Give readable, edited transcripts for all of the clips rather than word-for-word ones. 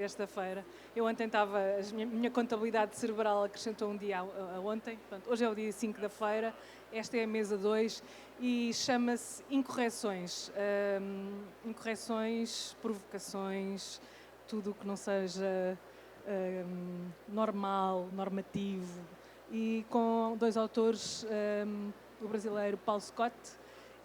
Esta feira. Eu ontem estava, minha contabilidade cerebral acrescentou um dia a ontem, portanto, hoje é o dia 5 da feira, esta é a mesa 2 e chama-se Incorreções. Incorreções, provocações, tudo o que não seja normal, normativo, e com dois autores, o brasileiro Paulo Scott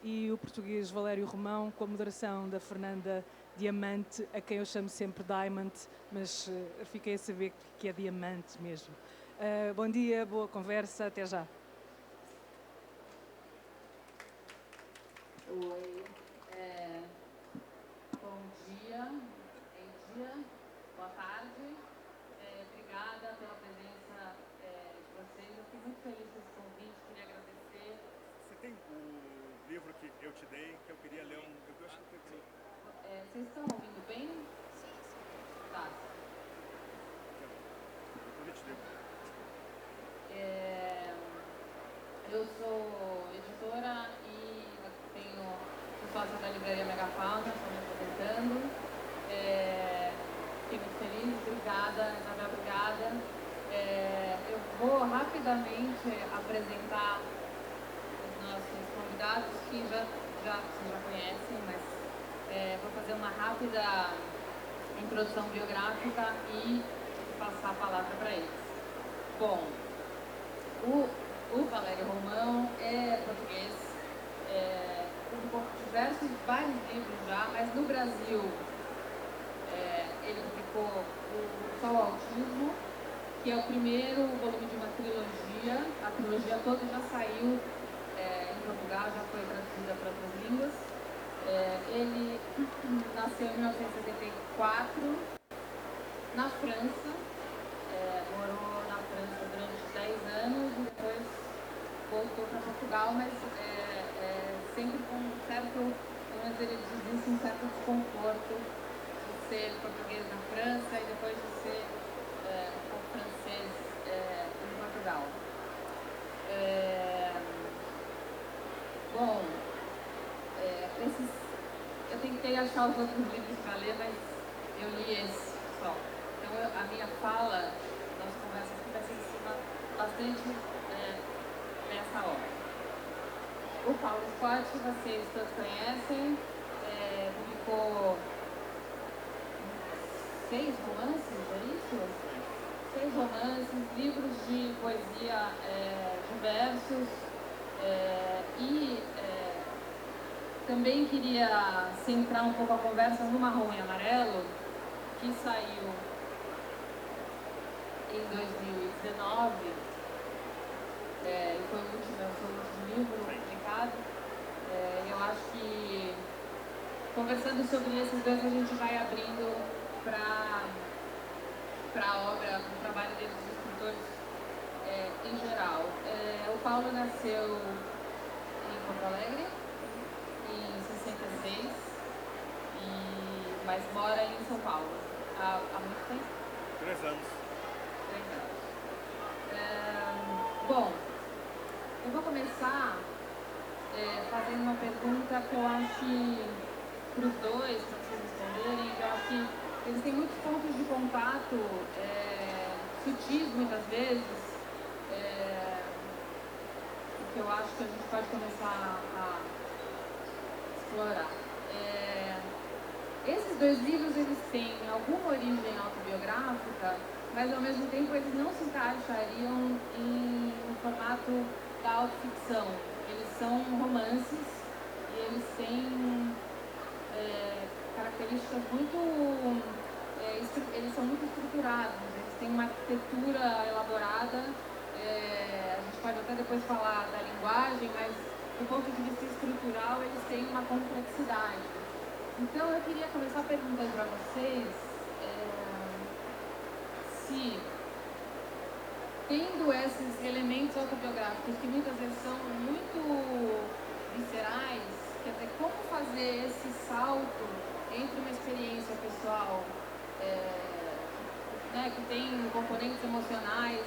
e o português Valério Romão, com a moderação da Fernanda Diamante, a quem eu chamo sempre Diamond, mas fiquei a saber que é Diamante mesmo. Bom dia, boa conversa, até já. Oi, bom dia, boa tarde, obrigada pela presença de vocês. Eu fiquei muito feliz com esse convite, queria agradecer. Você tem o livro que eu te dei, que eu queria ler eu acho que eu vocês estão ouvindo bem? Sim. Tá. Eu te devo. Eu sou editora e sou sócia da livraria Megafauna, estou me apresentando. Fiquei muito feliz, obrigada, Isabel, obrigada. Eu vou rapidamente apresentar os nossos convidados, que vocês já conhecem, mas vou fazer uma rápida introdução biográfica e passar a palavra para eles. Bom, o Valério Romão é português, publicou vários livros já, mas no Brasil ele publicou Só o Autismo, que é o primeiro volume de uma trilogia. A trilogia toda já saiu em Portugal, já foi traduzida para outras línguas. Ele nasceu em 1974 na França, morou na França durante 10 anos e depois voltou para Portugal, mas sempre com um certo, ele diz isso, um certo desconforto de ser português na França e depois de ser um pouco francês em Portugal. Bom, eu tentei achar os outros livros para ler, mas eu li esse só. Então a minha fala, nossa conversa aqui vai ser em cima bastante nessa hora. O Paulo Scott, vocês todos conhecem, publicou 6 romances, é isso? 6 romances, livros de poesia diversos, e também queria centrar um pouco a conversa no Marrom e Amarelo, que saiu em 2019, e foi o último livro publicado. Eu acho que, conversando sobre esses dois, a gente vai abrindo para a obra, para o trabalho deles, dos escritores em geral. O Paulo nasceu em Porto Alegre em 66, mas mora em São Paulo há muito tempo? 3 anos. 3 anos. Bom, eu vou começar fazendo uma pergunta que eu acho que, para os dois, para vocês responderem, que eu acho que eles têm muitos pontos de contato, sutis muitas vezes, que eu acho que a gente pode começar a explorar. Esses dois livros, eles têm alguma origem autobiográfica, mas ao mesmo tempo eles não se encaixariam no formato da autoficção. Eles são romances e eles têm características muito... eles são muito estruturados, eles têm uma arquitetura elaborada. A gente pode até depois falar da linguagem, mas do ponto de vista estrutural eles têm uma complexidade. Então eu queria começar perguntando para vocês se, tendo esses elementos autobiográficos que muitas vezes são muito viscerais, quer dizer, como fazer esse salto entre uma experiência pessoal que tem componentes emocionais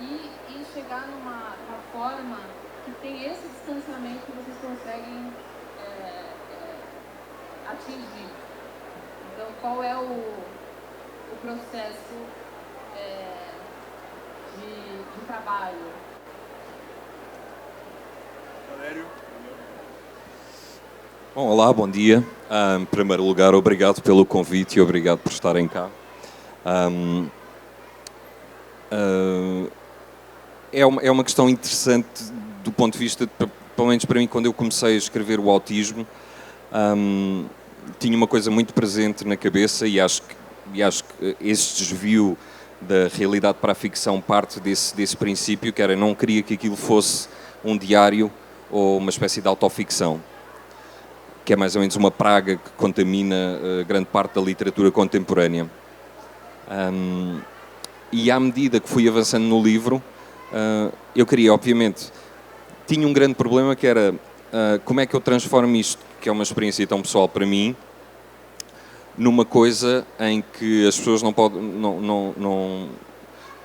e chegar numa forma que tem esse distanciamento que vocês conseguem atingir. Então, qual é o processo de trabalho? Valério. Bom, olá, bom dia. Em primeiro lugar, obrigado pelo convite e obrigado por estarem cá. É uma questão interessante do ponto de vista, pelo menos para mim, quando eu comecei a escrever o autismo, tinha uma coisa muito presente na cabeça e acho que esse desvio da realidade para a ficção parte desse princípio, que era, não queria que aquilo fosse um diário ou uma espécie de autoficção, que é mais ou menos uma praga que contamina grande parte da literatura contemporânea. E à medida que fui avançando no livro, eu queria, obviamente, tinha um grande problema que era como é que eu transformo isto, que é uma experiência tão pessoal para mim, numa coisa em que as pessoas não podem...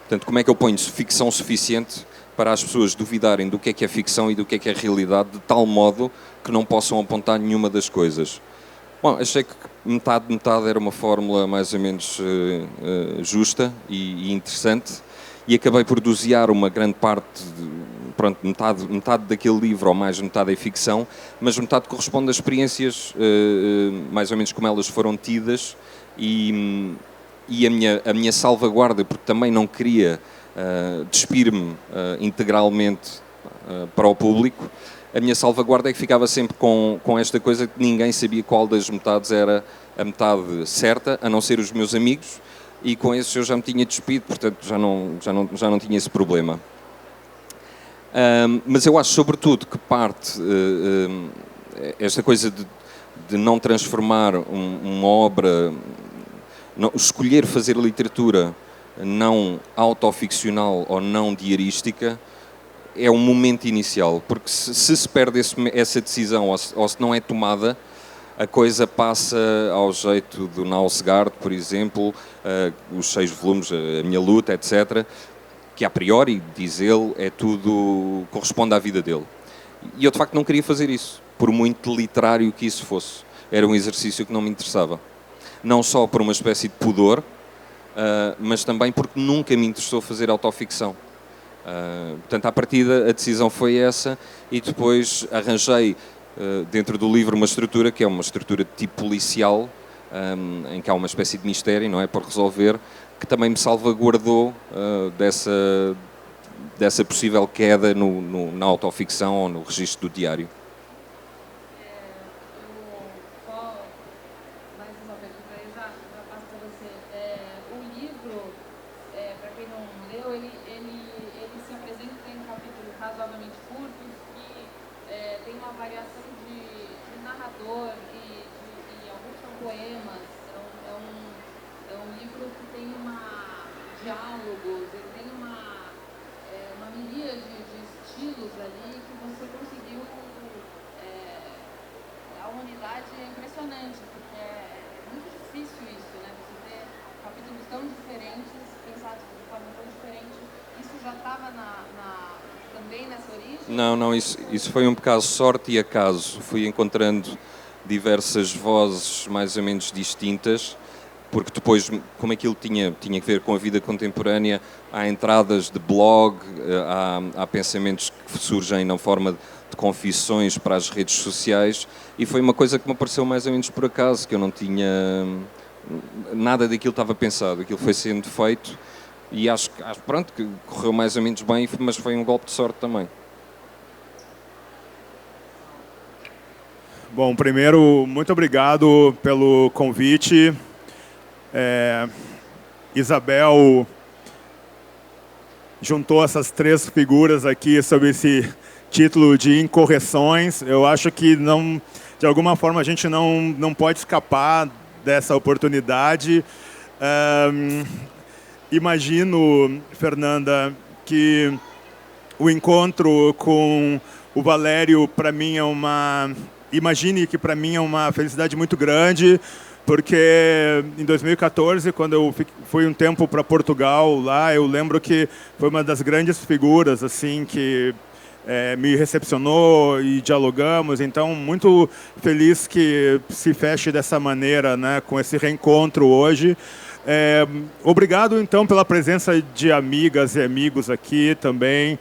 Portanto, como é que eu ponho ficção suficiente para as pessoas duvidarem do que é ficção e do que é realidade, de tal modo que não possam apontar nenhuma das coisas. Bom, achei que metade era uma fórmula mais ou menos justa e interessante, e acabei por dosear uma grande parte, metade daquele livro, ou mais metade é ficção, mas metade corresponde a experiências mais ou menos como elas foram tidas, e a minha salvaguarda, porque também não queria despir-me integralmente para o público, a minha salvaguarda é que ficava sempre com esta coisa que ninguém sabia qual das metades era a metade certa, a não ser os meus amigos, e com esses eu já me tinha despido, portanto já não tinha esse problema. Mas eu acho, sobretudo, que parte esta coisa de não transformar uma obra, escolher fazer literatura não autoficcional ou não diarística, é um momento inicial, porque se se perde essa decisão ou se não é tomada, a coisa passa ao jeito do Nausgaard, por exemplo, os 6 volumes, A Minha Luta, etc., que a priori, diz ele, é tudo, corresponde à vida dele. E eu de facto não queria fazer isso, por muito literário que isso fosse. Era um exercício que não me interessava. Não só por uma espécie de pudor, mas também porque nunca me interessou fazer autoficção. Portanto, à partida, a decisão foi essa, e depois arranjei dentro do livro uma estrutura que é uma estrutura de tipo policial, em que há uma espécie de mistério, não é, por resolver, que também me salvaguardou dessa possível queda na autoficção ou no registro do diário. Mais uma pergunta aí, já passo para você. O livro, para quem não leu, ele se apresenta em capítulos razoavelmente curtos que tem uma variação de narrador e alguns são poemas. É um livro que tem diálogos, ele tem uma miríade de estilos ali que você conseguiu. A unidade é impressionante, porque é muito difícil isso, né? Você ter capítulos tão diferentes, pensados de forma tão diferente. Isso já estava também nessa origem? Não, isso foi um bocado sorte e acaso. Fui encontrando diversas vozes mais ou menos distintas, porque depois, como aquilo tinha que ver com a vida contemporânea, há entradas de blog, há pensamentos que surgem na forma de confissões para as redes sociais, e foi uma coisa que me apareceu mais ou menos por acaso, que eu não tinha... Nada daquilo estava pensado, aquilo foi sendo feito, e acho pronto, que correu mais ou menos bem, mas foi um golpe de sorte também. Bom, primeiro, muito obrigado pelo convite. Isabel juntou essas 3 figuras aqui sob esse título de incorreções. Eu acho que, de alguma forma, a gente não pode escapar dessa oportunidade. Imagino, Fernanda, que o encontro com o Valério, para mim, imagine que para mim é uma felicidade muito grande, porque em 2014, quando eu fui um tempo para Portugal, lá, eu lembro que foi uma das grandes figuras assim que me recepcionou e dialogamos. Então, muito feliz que se feche dessa maneira, né, com esse reencontro hoje. Obrigado, então, pela presença de amigas e amigos aqui também,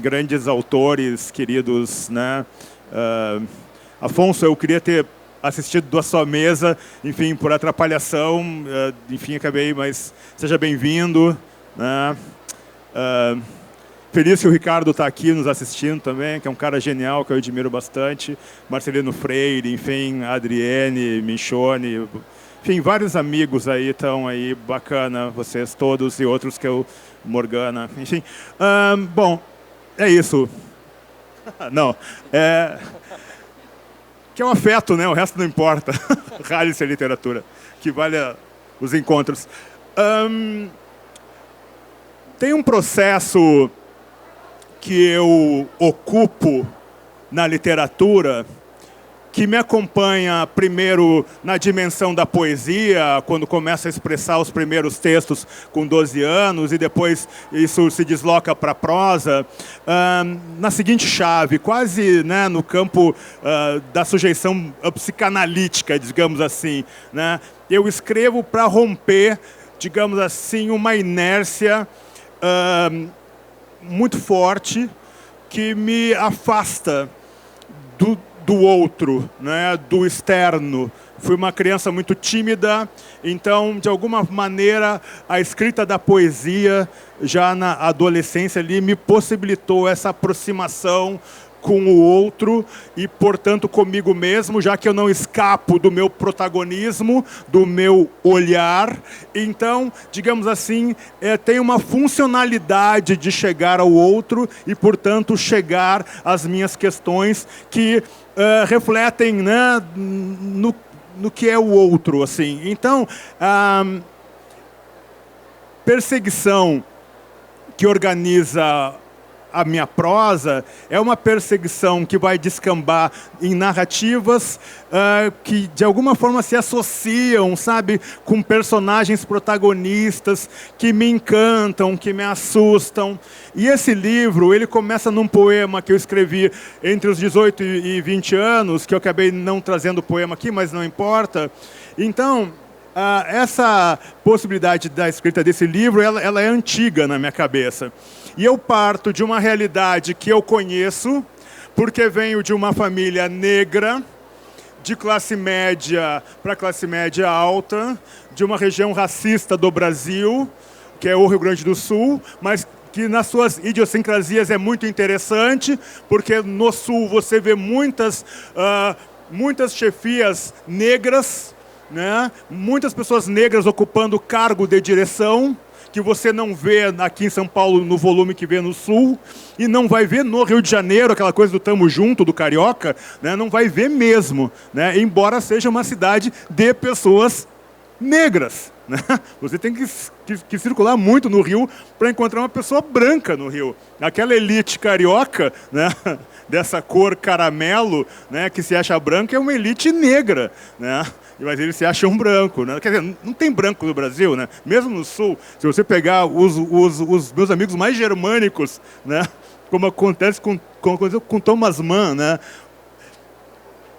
grandes autores, queridos, né? Afonso, eu queria ter assistido da sua mesa, enfim, por atrapalhação, enfim, acabei, mas seja bem-vindo, né? Feliz que o Ricardo está aqui nos assistindo também, que é um cara genial, que eu admiro bastante. Marcelino Freire, enfim, Adriene, Michone, enfim, vários amigos aí estão aí, bacana, vocês todos e outros que eu, Morgana, enfim. Bom, é isso. Não, que é um afeto, né? O resto não importa. Rale-se a literatura, que vale os encontros. Tem um processo que eu ocupo na literatura que me acompanha primeiro na dimensão da poesia, quando começo a expressar os primeiros textos com 12 anos, e depois isso se desloca para a prosa, na seguinte chave, quase, né, no campo da sujeição psicanalítica, digamos assim, né? Eu escrevo para romper, digamos assim, uma inércia muito forte que me afasta do outro, né, do externo. Fui uma criança muito tímida, então, de alguma maneira, a escrita da poesia, já na adolescência ali, me possibilitou essa aproximação com o outro e, portanto, comigo mesmo, já que eu não escapo do meu protagonismo, do meu olhar. Então, digamos assim, tem uma funcionalidade de chegar ao outro e, portanto, chegar às minhas questões que refletem, né, no que é o outro, assim. Então, a perseguição que organiza a minha prosa é uma perseguição que vai descambar em narrativas que, de alguma forma, se associam, sabe, com personagens protagonistas que me encantam, que me assustam. E esse livro, ele começa num poema que eu escrevi entre os 18 e 20 anos, que eu acabei não trazendo o poema aqui, mas não importa. Então, essa possibilidade da escrita desse livro, ela é antiga na minha cabeça. E eu parto de uma realidade que eu conheço, porque venho de uma família negra, de classe média para classe média alta, de uma região racista do Brasil, que é o Rio Grande do Sul, mas que nas suas idiosincrasias é muito interessante, porque no Sul você vê muitas chefias negras, né? Muitas pessoas negras ocupando cargo de direção, que você não vê aqui em São Paulo no volume que vê no Sul, e não vai ver no Rio de Janeiro, aquela coisa do tamo junto, do carioca, né? Não vai ver mesmo, né? Embora seja uma cidade de pessoas negras, né? Você tem que circular muito no Rio para encontrar uma pessoa branca no Rio. Aquela elite carioca, né, dessa cor caramelo, né, que se acha branca, é uma elite negra, né? Mas eles se acham branco, né? Quer dizer, não tem branco no Brasil, né? Mesmo no Sul, se você pegar os meus amigos mais germânicos, né? Como acontece com Thomas Mann, né?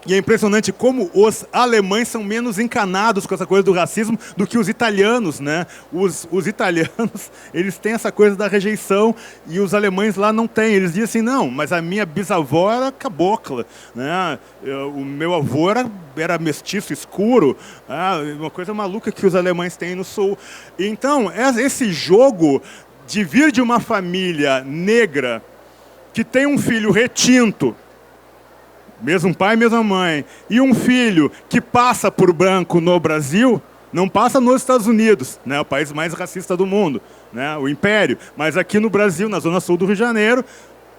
E é impressionante como os alemães são menos encanados com essa coisa do racismo do que os italianos, né? Os italianos, eles têm essa coisa da rejeição e os alemães lá não têm. Eles dizem assim, não, mas a minha bisavó era cabocla, né? O meu avô era mestiço escuro, uma coisa maluca que os alemães têm no Sul. Então, esse jogo de vir de uma família negra que tem um filho retinto, mesmo pai, mesma mãe, e um filho que passa por branco no Brasil, não passa nos Estados Unidos, né, o país mais racista do mundo, né, o Império, mas aqui no Brasil, na zona sul do Rio de Janeiro,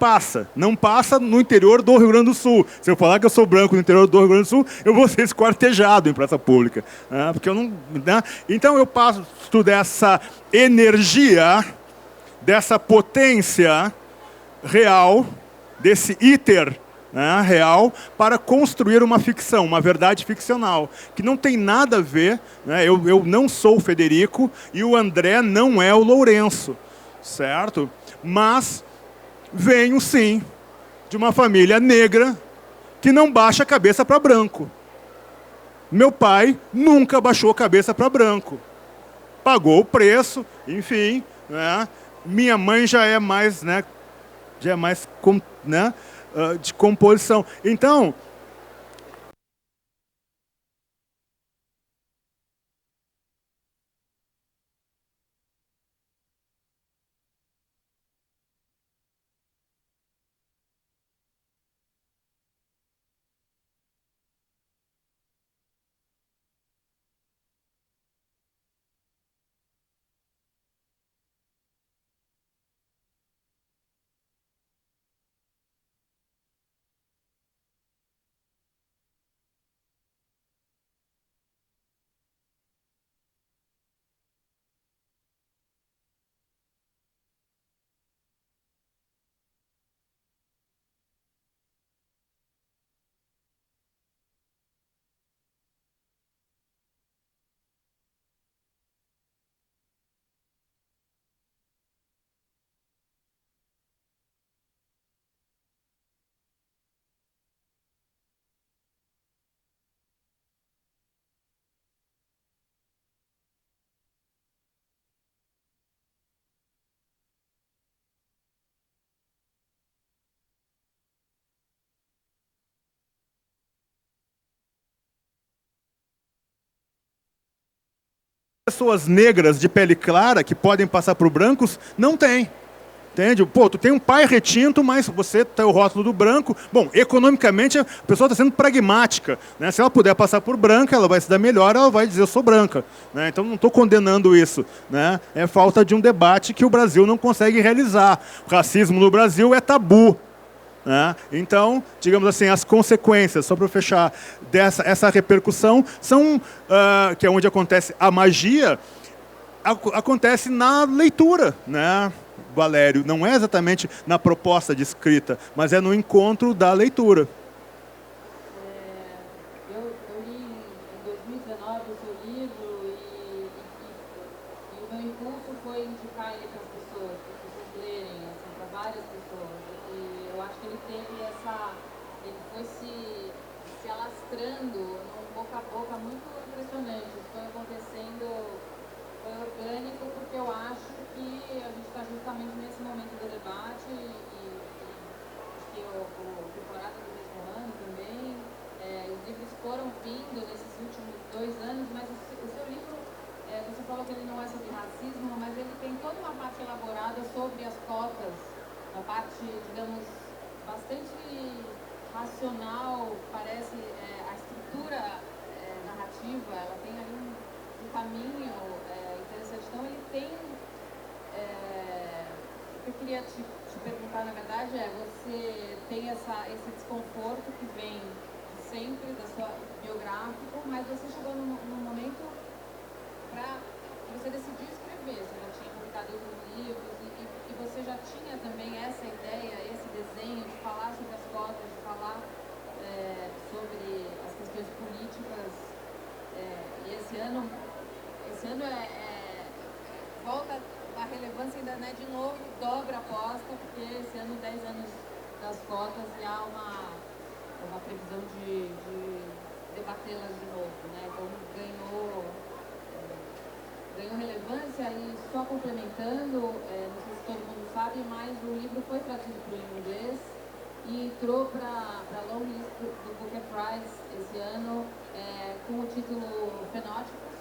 passa. Não passa no interior do Rio Grande do Sul. Se eu falar que eu sou branco no interior do Rio Grande do Sul, eu vou ser esquartejado em praça pública, né, porque eu não, né? Então eu passo dessa energia, dessa potência real, desse íter, né, real, para construir uma ficção, uma verdade ficcional, que não tem nada a ver, né, eu não sou o Federico e o André não é o Lourenço, certo? Mas venho, sim, de uma família negra que não baixa a cabeça para branco. Meu pai nunca baixou a cabeça para branco. pagou o preço, enfim, né? Minha mãe já é mais, né, né, de composição. Então, pessoas negras de pele clara que podem passar por brancos, não tem. Entende? Pô, tu tem um pai retinto, mas você tem o rótulo do branco. Bom, economicamente a pessoa está sendo pragmática, né? Se ela puder passar por branca, ela vai se dar melhor, ela vai dizer eu sou branca, né? Então não estou condenando isso, né? É falta de um debate que o Brasil não consegue realizar. O racismo no Brasil é tabu, né? Então, digamos assim, as consequências, só para fechar, essa repercussão são, que é onde acontece a magia, acontece na leitura, né? Valério, não é exatamente na proposta de escrita, mas é no encontro da leitura. Eu li em 2019 o seu livro e o meu impulso foi indicar ele para as pessoas lerem, assim, para várias pessoas. E eu acho que ele foi se alastrando num boca a boca muito impressionante. Isso foi acontecendo, foi orgânico, porque eu acho que a gente está justamente nesse momento do debate e que o temporada do mesmo ano também, os livros foram vindo nesses últimos 2 anos, mas o seu livro, você falou que ele não é sobre racismo, mas ele tem toda uma parte elaborada sobre as cotas, uma parte, digamos, bastante racional, parece, a estrutura narrativa, ela tem ali um caminho interessante. Então ele tem... O que eu queria te perguntar, na verdade, você tem esse desconforto que vem sempre da sua biográfico, mas você chegou num momento que você decidiu escrever, você já tinha publicado outros livros e você já tinha também essa ideia, esse desenho de falar sobre as cotas, de falar sobre as questões políticas, e esse ano volta a relevância ainda, né, de novo, dobra a aposta, porque esse ano, 10 anos das cotas, e há uma previsão de debatê-las de novo, né? Então ganhou relevância e só complementando, não sei se todo mundo sabe, mas o livro foi traduzido para o inglês e entrou para a long list do Booker Prize esse ano com o título Fenótipos.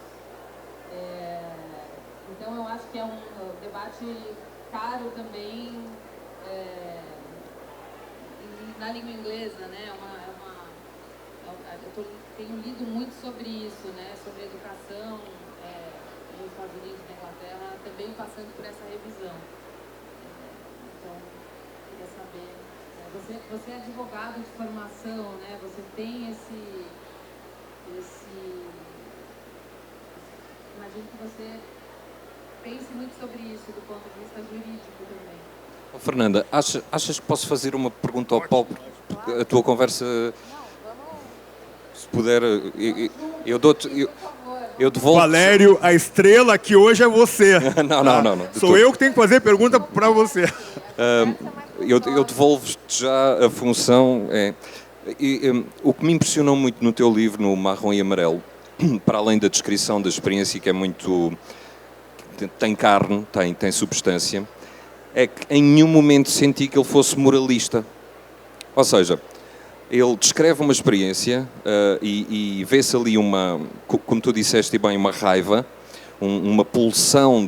Então eu acho que é um debate caro também na língua inglesa, né? Eu tenho lido muito sobre isso, né? Sobre educação nos Estados Unidos, na Inglaterra, também passando por essa revisão. Então, queria saber, você é advogado de formação, né? Você tem imagino que você pense muito sobre isso do ponto de vista jurídico também. Oh, Fernanda, achas que posso fazer uma pergunta ao Paulo? A tua conversa, se puder, eu dou-te... Eu devolvo... Valério, a estrela que hoje é você. Não. Sou eu que tenho que fazer pergunta para você. Eu devolvo-te já a função. O que me impressionou muito no teu livro, no Marrom e Amarelo, para além da descrição da experiência, que é muito tem carne, tem substância, é que em nenhum momento senti que ele fosse moralista. Ou seja, ele descreve uma experiência e vê-se ali como tu disseste bem, uma raiva, uma pulsão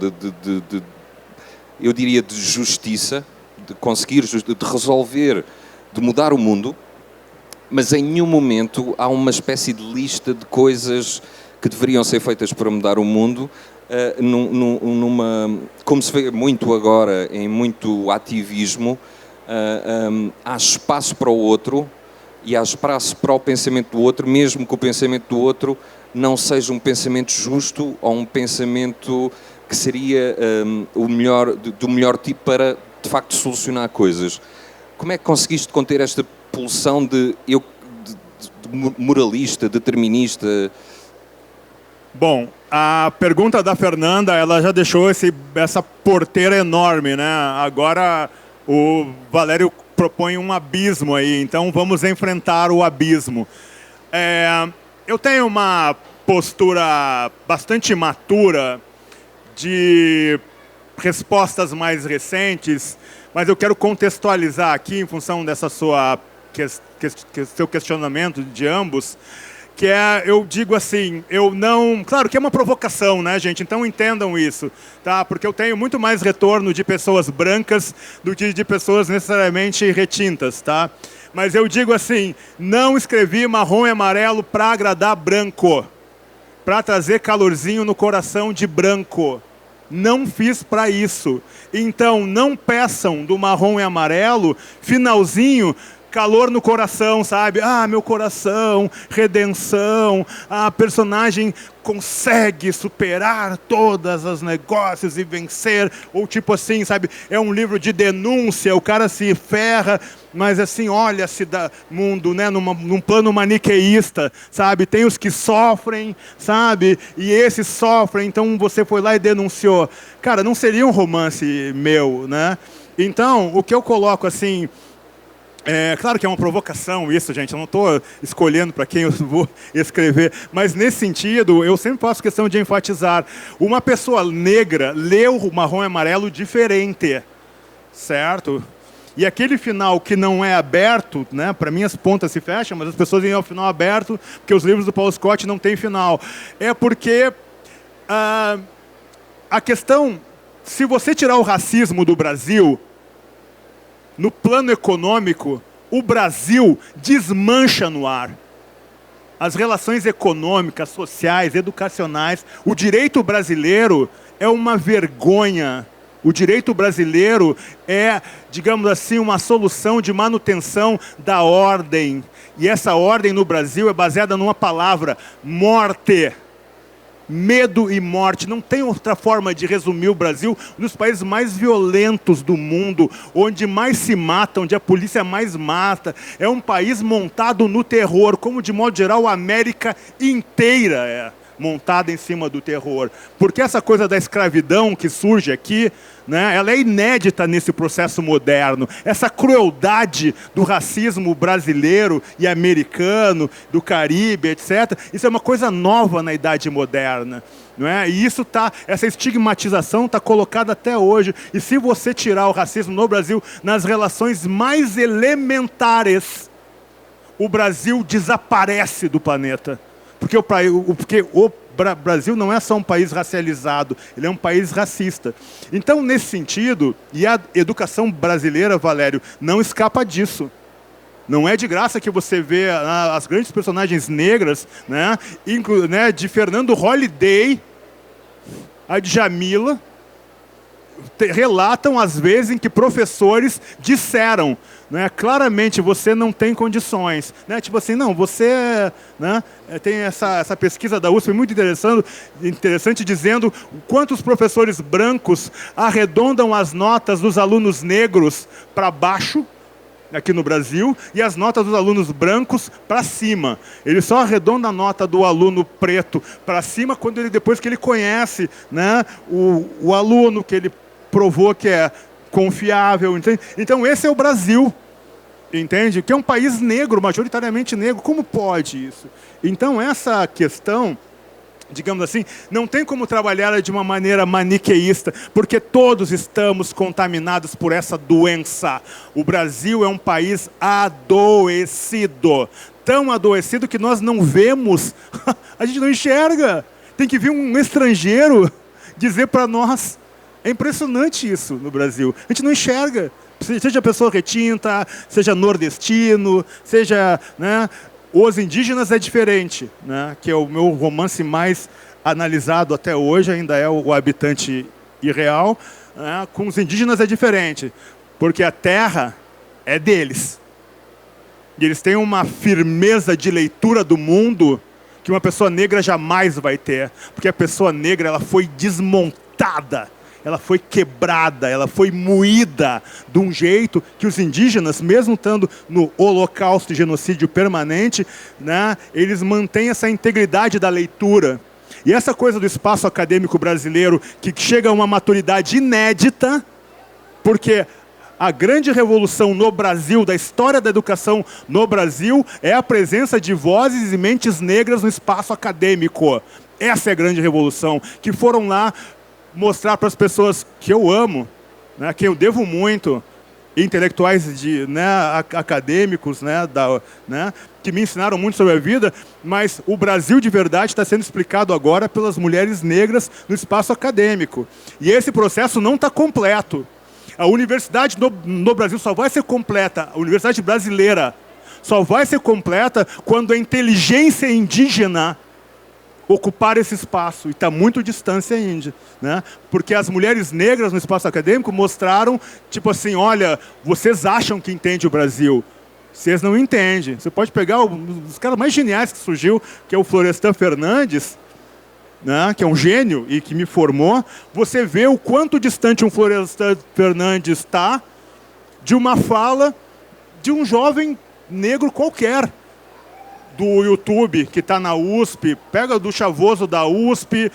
eu diria, de justiça, de conseguir, de resolver, de mudar o mundo, mas em nenhum momento há uma espécie de lista de coisas que deveriam ser feitas para mudar o mundo, como se vê muito agora em muito ativismo, há espaço para o outro e há espaço para o pensamento do outro, mesmo que o pensamento do outro não seja um pensamento justo ou um pensamento que seria do melhor tipo para, de facto, solucionar coisas. Como é que conseguiste conter esta pulsão de moralista, determinista? Bom, a pergunta da Fernanda, ela já deixou essa porteira enorme, né? Agora o Valério propõe um abismo aí, então vamos enfrentar o abismo. Eu tenho uma postura bastante matura de respostas mais recentes, mas eu quero contextualizar aqui, em função dessa seu questionamento de ambos, que eu digo assim, claro que é uma provocação, né, gente? Então entendam isso, tá? Porque eu tenho muito mais retorno de pessoas brancas do que de pessoas necessariamente retintas, tá? Mas eu digo assim, não escrevi marrom e amarelo para agradar branco, para trazer calorzinho no coração de branco. Não fiz para isso. Então, não peçam do marrom e amarelo, finalzinho, calor no coração, sabe? Ah, meu coração, redenção, a personagem consegue superar todos os negócios e vencer, ou tipo assim, sabe? É um livro de denúncia, o cara se ferra, mas assim, olha-se da mundo, né? Num plano maniqueísta, sabe? Tem os que sofrem, sabe? E esses sofrem, então você foi lá e denunciou. Cara, não seria um romance meu, né? Então, o que eu coloco assim... claro que é uma provocação isso, gente. Eu não estou escolhendo para quem eu vou escrever. Mas, nesse sentido, eu sempre faço questão de enfatizar. Uma pessoa negra leu o marrom e amarelo diferente. Certo? E aquele final que não é aberto, né? Para mim as pontas se fecham, mas as pessoas iam ao final aberto, porque os livros do Paul Scott não têm final. É porque a questão... Se você tirar o racismo do Brasil... No plano econômico, o Brasil desmancha no ar. As relações econômicas, sociais, educacionais. O direito brasileiro é uma vergonha. O direito brasileiro é, digamos assim, uma solução de manutenção da ordem. E essa ordem no Brasil é baseada numa palavra, morte. Medo e morte. Não tem outra forma de resumir o Brasil, um dos países mais violentos do mundo, onde mais se mata, onde a polícia mais mata. É um país montado no terror, como de modo geral a América inteira é montada em cima do terror. Porque essa coisa da escravidão que surge aqui, né, ela é inédita nesse processo moderno. Essa crueldade do racismo brasileiro e americano, do Caribe, etc. Isso é uma coisa nova na Idade Moderna. Não é? E essa estigmatização está colocada até hoje. E se você tirar o racismo no Brasil, nas relações mais elementares, o Brasil desaparece do planeta. Porque o Brasil não é só um país racializado, ele é um país racista. Então, nesse sentido, e a educação brasileira, Valério, não escapa disso. Não é de graça que você vê as grandes personagens negras, né, de Fernando Holliday, a Djamila, relatam as vezes em que professores disseram, né, claramente você não tem condições, né, tipo assim, não, você, né, tem essa pesquisa da USP muito interessante dizendo quantos professores brancos arredondam as notas dos alunos negros para baixo aqui no Brasil e as notas dos alunos brancos para cima. Ele só arredonda a nota do aluno preto para cima depois que ele conhece, né, o aluno que ele provou que é confiável. Entende? Então esse é o Brasil, entende? Que é um país negro, majoritariamente negro. Como pode isso? Então essa questão digamos assim, não tem como trabalhar de uma maneira maniqueísta, porque todos estamos contaminados por essa doença. O Brasil é um país adoecido, tão adoecido que nós não vemos, a gente não enxerga. Tem que vir um estrangeiro dizer para nós. É impressionante isso no Brasil. A gente não enxerga. Seja pessoa retinta, seja nordestino, seja, né, Os Indígenas é diferente, né, que é o meu romance mais analisado até hoje, ainda é o Habitante Irreal. Né, com os indígenas é diferente, porque a terra é deles. E eles têm uma firmeza de leitura do mundo que uma pessoa negra jamais vai ter. Porque a pessoa negra, ela foi desmontada, ela foi quebrada, ela foi moída de um jeito que os indígenas, mesmo estando no holocausto e genocídio permanente, né, eles mantêm essa integridade da leitura. E essa coisa do espaço acadêmico brasileiro, que chega a uma maturidade inédita, porque a grande revolução no Brasil, da história da educação no Brasil, é a presença de vozes e mentes negras no espaço acadêmico. Essa é a grande revolução, que foram lá mostrar para as pessoas que eu amo, né, que eu devo muito, intelectuais acadêmicos, que me ensinaram muito sobre a vida, mas o Brasil de verdade está sendo explicado agora pelas mulheres negras no espaço acadêmico. E esse processo não está completo. A universidade no Brasil só vai ser completa, a universidade brasileira só vai ser completa quando a inteligência indígena ocupar esse espaço, e está muito distante ainda, né? Porque as mulheres negras no espaço acadêmico mostraram, tipo assim, olha, vocês acham que entendem o Brasil, vocês não entendem. Você pode pegar os caras mais geniais que surgiu, que é o Florestan Fernandes, né, que é um gênio e que me formou. Você vê o quanto distante um Florestan Fernandes está de uma fala de um jovem negro qualquer, do YouTube, que está na USP, pega do chavoso da USP,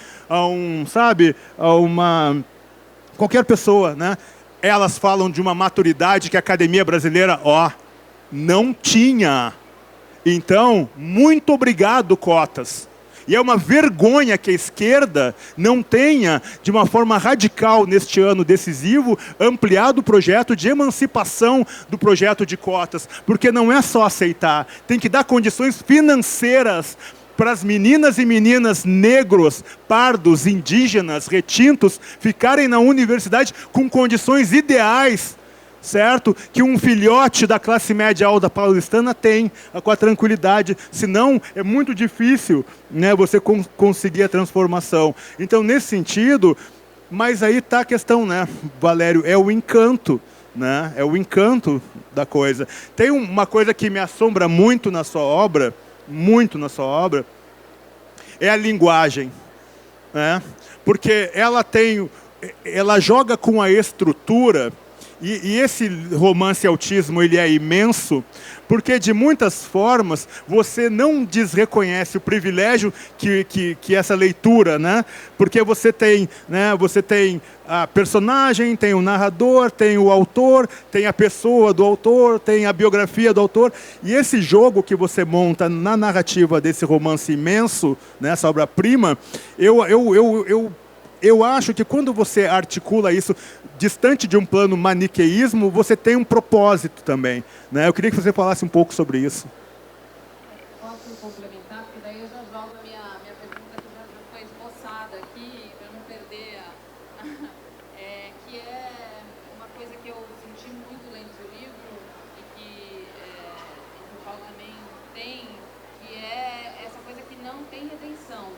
qualquer pessoa, né? Elas falam de uma maturidade que a academia brasileira, não tinha. Então, muito obrigado, cotas. E é uma vergonha que a esquerda não tenha, de uma forma radical, neste ano decisivo, ampliado o projeto de emancipação do projeto de cotas. Porque não é só aceitar, tem que dar condições financeiras para as meninas e meninas negros, pardos, indígenas, retintos, ficarem na universidade com condições ideais, certo? Que um filhote da classe média alta paulistana tem, com a tranquilidade. Senão, é muito difícil, né, você conseguir a transformação. Então, nesse sentido, mas aí está a questão, né, Valério, é o encanto, né? É o encanto da coisa. Tem uma coisa que me assombra muito na sua obra, é a linguagem, né? Porque ela joga com a estrutura. E esse romance Autismo, ele é imenso, porque de muitas formas você não desreconhece o privilégio que essa leitura, né? Porque você tem a personagem, tem o narrador, tem o autor, tem a pessoa do autor, tem a biografia do autor. E esse jogo que você monta na narrativa desse romance imenso, nessa obra-prima, eu acho que quando você articula isso distante de um plano maniqueísmo, você tem um propósito também, né? Eu queria que você falasse um pouco sobre isso. Posso complementar? Porque daí eu já jogo a minha pergunta que já foi esboçada aqui, para não perder, que é uma coisa que eu senti muito lendo o livro e que o Paulo também tem, que é essa coisa que não tem redenção.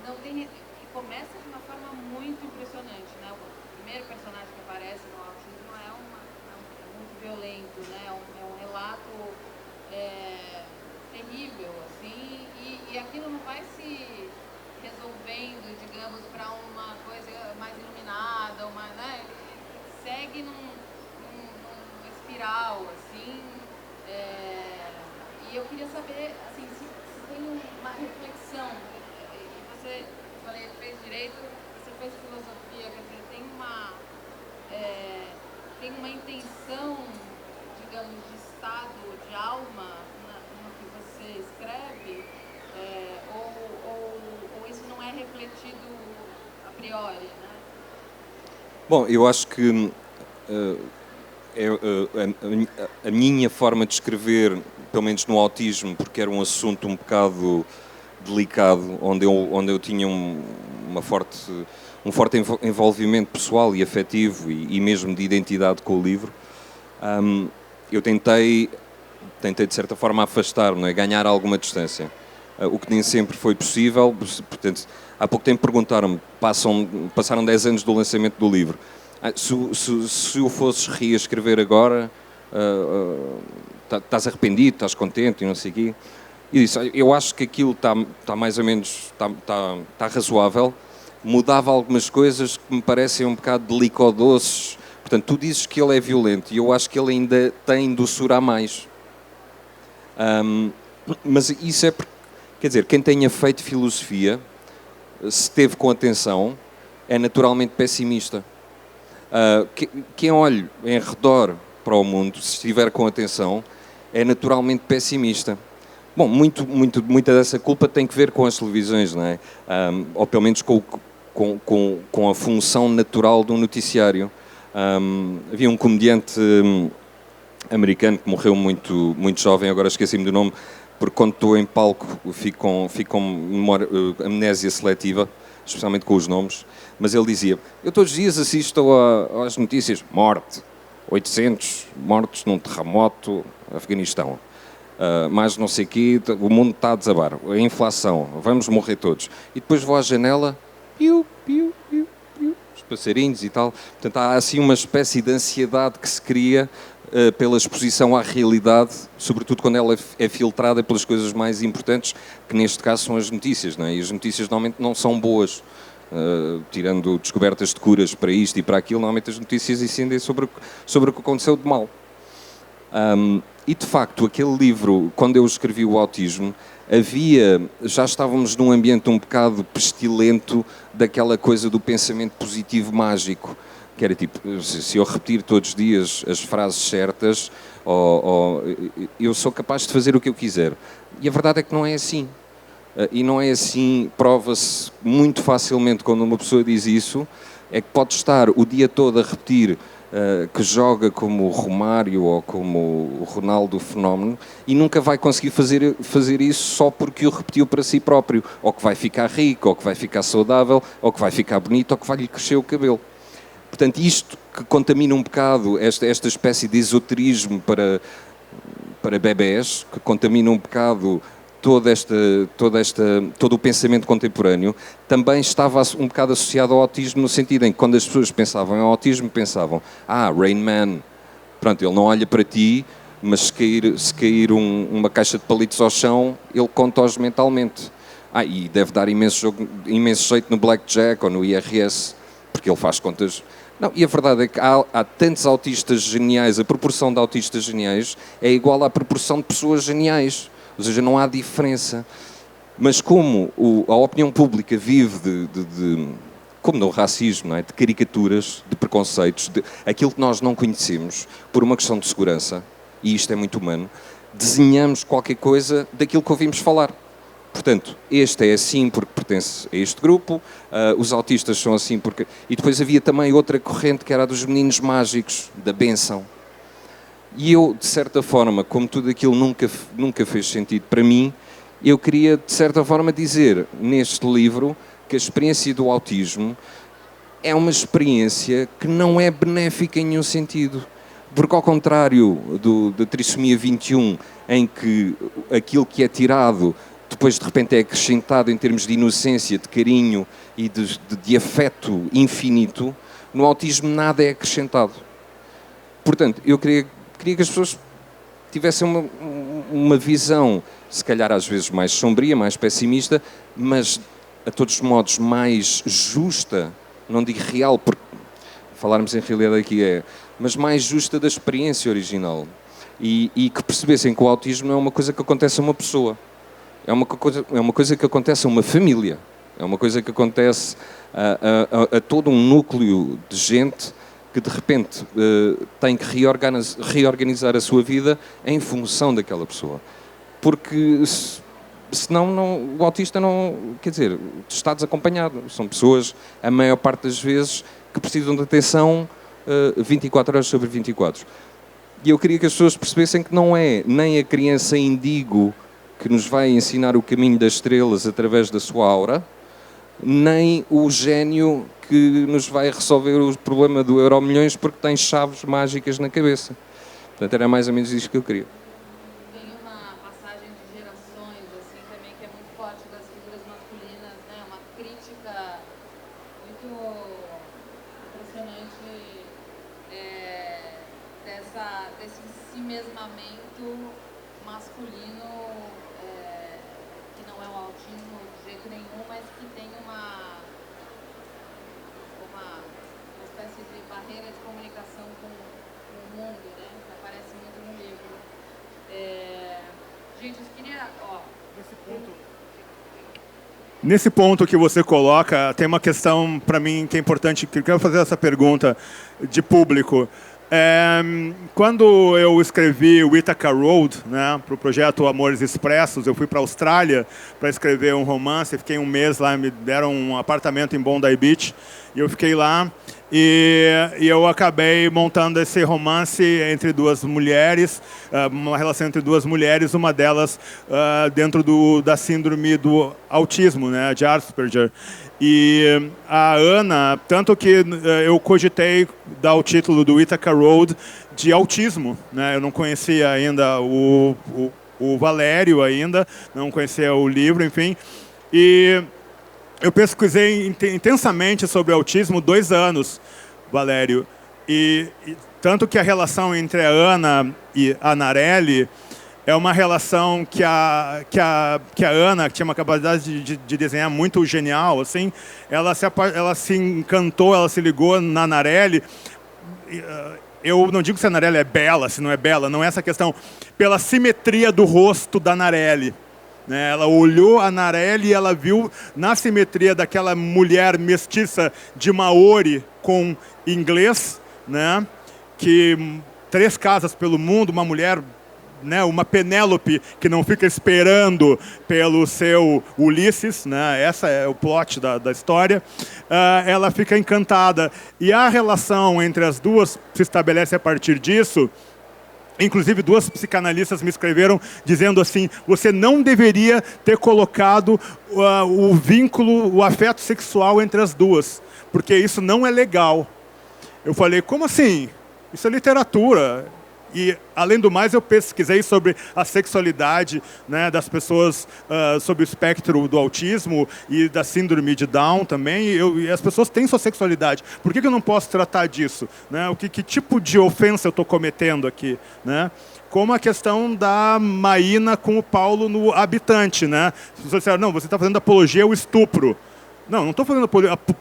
Não tem, e começa de uma forma muito impressionante, né? O primeiro personagem que aparece no Autismo é muito violento, né? É um relato terrível, assim, e aquilo não vai se resolvendo, digamos, para uma coisa mais iluminada, né? Segue numa espiral, assim, e eu queria saber, assim, se tem uma reflexão. Você fez direito, você fez filosofia, quer dizer, tem uma intenção, digamos, de estado, de alma no que você escreve, priori, né? Bom, eu acho que a minha forma de escrever, pelo menos no autismo, porque era um assunto um bocado delicado, onde eu tinha um forte envolvimento pessoal e afetivo e mesmo de identidade com o livro, eu tentei de certa forma afastar-me, não é? Ganhar alguma distância, o que nem sempre foi possível. Portanto, há pouco tempo perguntaram-me, passaram 10 anos do lançamento do livro, se o fosses reescrever agora, estás arrependido, estás contente e não sei o quê? E disse, eu acho que aquilo está mais ou menos, está razoável, mudava algumas coisas que me parecem um bocado delicadoces. Portanto, tu dizes que ele é violento e eu acho que ele ainda tem doçura a mais. Mas isso é porque, quer dizer, quem tenha feito filosofia, se teve com atenção, é naturalmente pessimista. Quem olhe em redor para o mundo, se estiver com atenção, é naturalmente pessimista. Bom, muita dessa culpa tem que ver com as televisões, não é? Ou pelo menos com a função natural do noticiário. Havia um comediante americano que morreu muito jovem, agora esqueci-me do nome, porque quando estou em palco fico com amnésia seletiva, especialmente com os nomes, mas ele dizia, eu todos os dias assisto às notícias, morte, 800 mortos num terremoto, Afeganistão, mais não sei o quê, o mundo está a desabar, a inflação, vamos morrer todos. E depois vou à janela, piu, piu, piu, piu, os passarinhos e tal. Portanto, há assim uma espécie de ansiedade que se cria pela exposição à realidade, sobretudo quando ela é filtrada pelas coisas mais importantes, que neste caso são as notícias, não é? E as notícias normalmente não são boas. Tirando descobertas de curas para isto e para aquilo, normalmente as notícias incidem sobre o que aconteceu de mal. E de facto, aquele livro, quando eu escrevi o autismo, já estávamos num ambiente um bocado pestilento daquela coisa do pensamento positivo mágico, que era tipo, se eu repetir todos os dias as frases certas, eu sou capaz de fazer o que eu quiser. E a verdade é que não é assim. E não é assim, prova-se muito facilmente quando uma pessoa diz isso, é que pode estar o dia todo a repetir que joga como o Romário ou como o Ronaldo Fenómeno e nunca vai conseguir fazer isso só porque o repetiu para si próprio, ou que vai ficar rico, ou que vai ficar saudável, ou que vai ficar bonito, ou que vai lhe crescer o cabelo. Portanto, isto que contamina um bocado esta espécie de esoterismo para bebés, que contamina um bocado todo o pensamento contemporâneo, também estava um bocado associado ao autismo, no sentido em que quando as pessoas pensavam em autismo, pensavam, Rain Man, pronto, ele não olha para ti, mas se cair uma caixa de palitos ao chão, ele conta-os mentalmente. E deve dar imenso jeito no Blackjack ou no IRS, porque ele faz contas. Não, e a verdade é que há tantos autistas geniais, a proporção de autistas geniais é igual à proporção de pessoas geniais. Ou seja, não há diferença. Mas como a opinião pública vive como no racismo, não é? De caricaturas, de preconceitos, de aquilo que nós não conhecemos, por uma questão de segurança, e isto é muito humano, desenhamos qualquer coisa daquilo que ouvimos falar. Portanto, este é assim porque pertence a este grupo, os autistas são assim porque... E depois havia também outra corrente que era a dos meninos mágicos, da bênção. E eu, de certa forma, como tudo aquilo nunca fez sentido para mim, eu queria, de certa forma, dizer neste livro que a experiência do autismo é uma experiência que não é benéfica em nenhum sentido. Porque, ao contrário da trissomia 21, em que aquilo que é tirado, depois de repente é acrescentado em termos de inocência, de carinho e de afeto infinito, no autismo nada é acrescentado. Portanto, eu queria que as pessoas tivessem uma visão, se calhar às vezes mais sombria, mais pessimista, mas a todos os modos mais justa, não digo real, porque falarmos em realidade aqui mas mais justa da experiência original. E que percebessem que o autismo não é uma coisa que acontece a uma pessoa, é uma coisa que acontece a uma família, é uma coisa que acontece a todo um núcleo de gente que de repente tem que reorganizar a sua vida em função daquela pessoa. Porque senão o autista não... Quer dizer, está desacompanhado. São pessoas, a maior parte das vezes, que precisam de atenção 24 horas sobre 24. E eu queria que as pessoas percebessem que não é nem a criança índigo que nos vai ensinar o caminho das estrelas através da sua aura, nem o gênio que nos vai resolver o problema do Euromilhões porque tem chaves mágicas na cabeça. Portanto, era mais ou menos isto que eu queria. Tem uma passagem de gerações, assim, também, que é muito forte das figuras masculinas, né? Uma crítica muito impressionante desse ensimesmamento masculino, que não é um autismo de jeito nenhum, mas que tem uma espécie de barreira de comunicação com o mundo, né? Que aparece muito no livro. Gente, eu queria... Nesse ponto que você coloca, tem uma questão para mim que é importante, que eu quero fazer essa pergunta de público. Quando eu escrevi o Ithaca Road, né, para o projeto Amores Expressos, eu fui para a Austrália para escrever um romance, fiquei um mês lá, me deram um apartamento em Bondi Beach, e eu fiquei lá, e eu acabei montando esse romance entre duas mulheres, uma relação entre duas mulheres, uma delas dentro da síndrome do autismo, né, de Asperger. E a Ana, tanto que eu cogitei dar o título do Ithaca Road de autismo, né? Eu não conhecia ainda o Valério ainda, não conhecia o livro, enfim. E eu pesquisei intensamente sobre autismo 2 anos, Valério. E tanto que a relação entre a Ana e a Narelli é uma relação que a Ana, que tinha uma capacidade de desenhar muito genial, assim, ela se encantou, ela se ligou na Narelli. Eu não digo se a Narelli é bela, se não é bela, não é essa questão. Pela simetria do rosto da Narelli. Né? Ela olhou a Narelli e ela viu na simetria daquela mulher mestiça de Maori com inglês, né? Que 3 casas pelo mundo, uma mulher... Né, uma Penélope que não fica esperando pelo seu Ulisses, né, essa é o plot da história, ela fica encantada. E a relação entre as duas se estabelece a partir disso. Inclusive, 2 psicanalistas me escreveram dizendo assim: você não deveria ter colocado o vínculo, o afeto sexual entre as duas, porque isso não é legal. Eu falei, como assim? Isso é literatura. E, além do mais, eu pesquisei sobre a sexualidade, né, das pessoas sobre o espectro do autismo e da síndrome de Down também. E as pessoas têm sua sexualidade. Por que eu não posso tratar disso? Né? Que tipo de ofensa eu estou cometendo aqui? Né? Como a questão da Maína com o Paulo no Habitante. Né? As pessoas disseram, não, você está fazendo apologia ao estupro. Não estou fazendo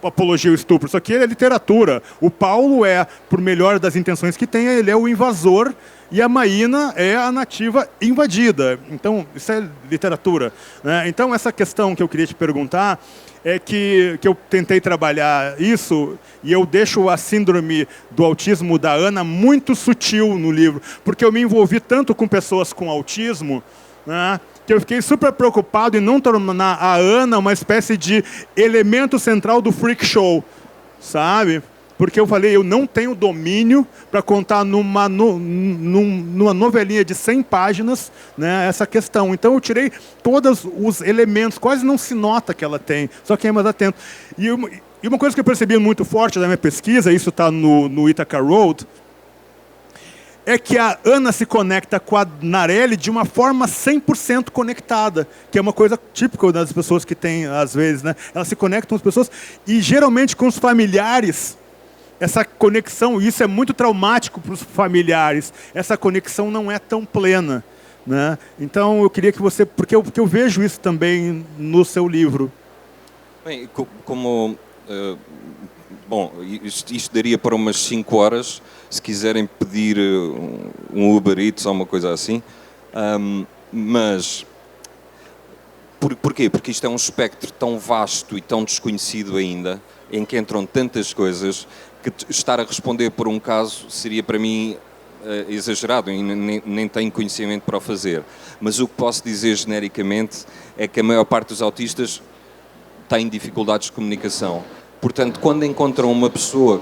apologia ao estupro, isso aqui é literatura. O Paulo por melhor das intenções que tenha, ele é o invasor e a Maína é a nativa invadida. Então, isso é literatura. Né? Então, essa questão que eu queria te perguntar é que eu tentei trabalhar isso e eu deixo a síndrome do autismo da Ana muito sutil no livro, porque eu me envolvi tanto com pessoas com autismo, né, que eu fiquei super preocupado em não tornar a Ana uma espécie de elemento central do freak show, sabe? Porque eu falei, eu não tenho domínio para contar numa novelinha de 100 páginas, né, essa questão. Então eu tirei todos os elementos, quase não se nota que ela tem, só quem é mais atento. E uma coisa que eu percebi muito forte da minha pesquisa, isso está no Ithaca Road, é que a Ana se conecta com a Narelli de uma forma 100% conectada, que é uma coisa típica das pessoas que têm, às vezes, né? Elas se conectam com as pessoas e, geralmente, com os familiares, essa conexão, isso é muito traumático para os familiares, essa conexão não é tão plena, né? Então, eu queria que você... Porque eu vejo isso também no seu livro. Bem, como... Bom, isto daria para umas 5 horas, se quiserem pedir um Uber Eats ou uma coisa assim. Mas, porquê? Porque isto é um espectro tão vasto e tão desconhecido ainda, em que entram tantas coisas, que estar a responder por um caso seria para mim exagerado e nem tenho conhecimento para o fazer. Mas o que posso dizer genericamente é que a maior parte dos autistas tem dificuldades de comunicação. Portanto, quando encontram uma pessoa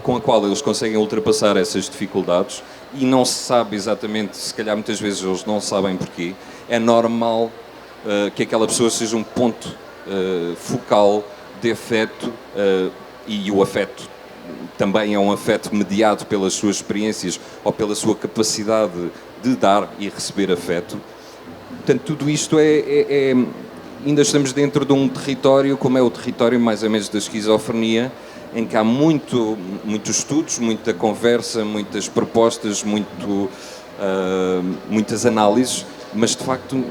com a qual eles conseguem ultrapassar essas dificuldades e não se sabe exatamente, se calhar muitas vezes eles não sabem porquê, é normal que aquela pessoa seja um ponto focal de afeto e o afeto também é um afeto mediado pelas suas experiências ou pela sua capacidade de dar e receber afeto. Portanto, tudo isto ainda estamos dentro de um território, como é o território mais ou menos da esquizofrenia, em que há muitos estudos, muita conversa, muitas propostas, muitas análises, mas de facto